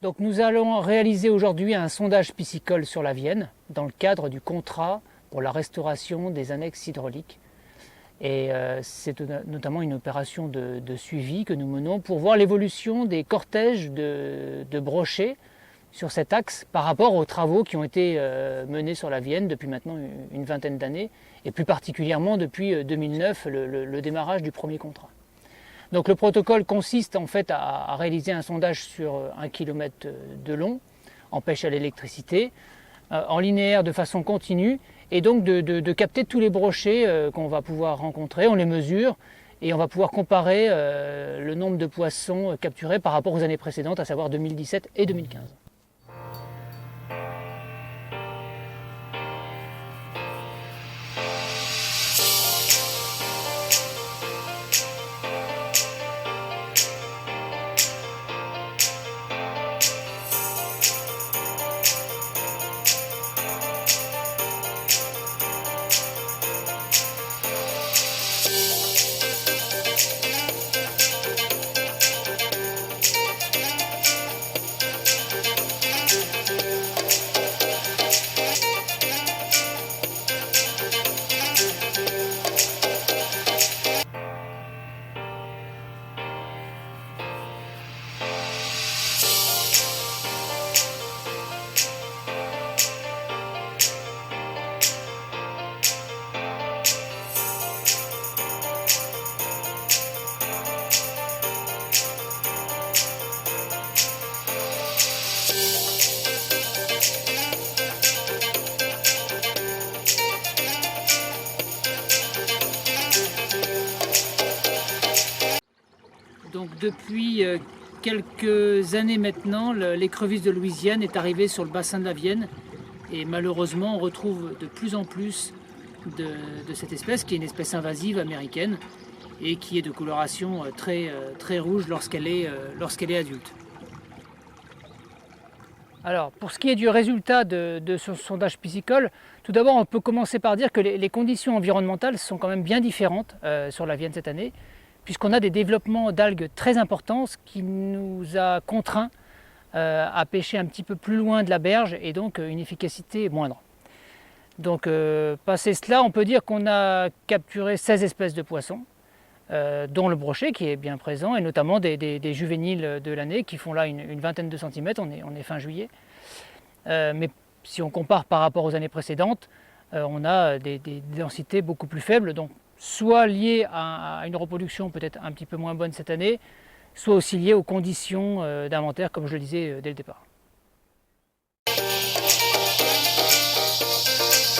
Donc nous allons réaliser aujourd'hui un sondage piscicole sur la Vienne dans le cadre du contrat pour la restauration des annexes hydrauliques. Et c'est notamment une opération de suivi que nous menons pour voir l'évolution des cortèges de brochets sur cet axe par rapport aux travaux qui ont été menés sur la Vienne depuis maintenant une vingtaine d'années et plus particulièrement depuis 2009, le démarrage du premier contrat. Donc le protocole consiste en fait à réaliser un sondage sur 1 km de long, en pêche à l'électricité, en linéaire de façon continue, et donc de capter tous les brochets qu'on va pouvoir rencontrer, on les mesure, et on va pouvoir comparer le nombre de poissons capturés par rapport aux années précédentes, à savoir 2017 et 2015. Donc depuis quelques années maintenant, l'écrevisse de Louisiane est arrivée sur le bassin de la Vienne et malheureusement on retrouve de plus en plus de cette espèce qui est une espèce invasive américaine et qui est de coloration très rouge lorsqu'elle est adulte. Alors pour ce qui est du résultat de ce sondage piscicole, tout d'abord on peut commencer par dire que les conditions environnementales sont quand même bien différentes sur la Vienne cette année, puisqu'on a des développements d'algues très importants, ce qui nous a contraints à pêcher un petit peu plus loin de la berge et donc une efficacité moindre. Donc passé cela, on peut dire qu'on a capturé 16 espèces de poissons, dont le brochet qui est bien présent, et notamment des juvéniles de l'année qui font là une vingtaine de centimètres, on est fin juillet. Mais si on compare par rapport aux années précédentes, on a des densités beaucoup plus faibles, donc soit liées à une reproduction peut-être un petit peu moins bonne cette année, soit aussi liées aux conditions d'inventaire, comme je le disais dès le départ.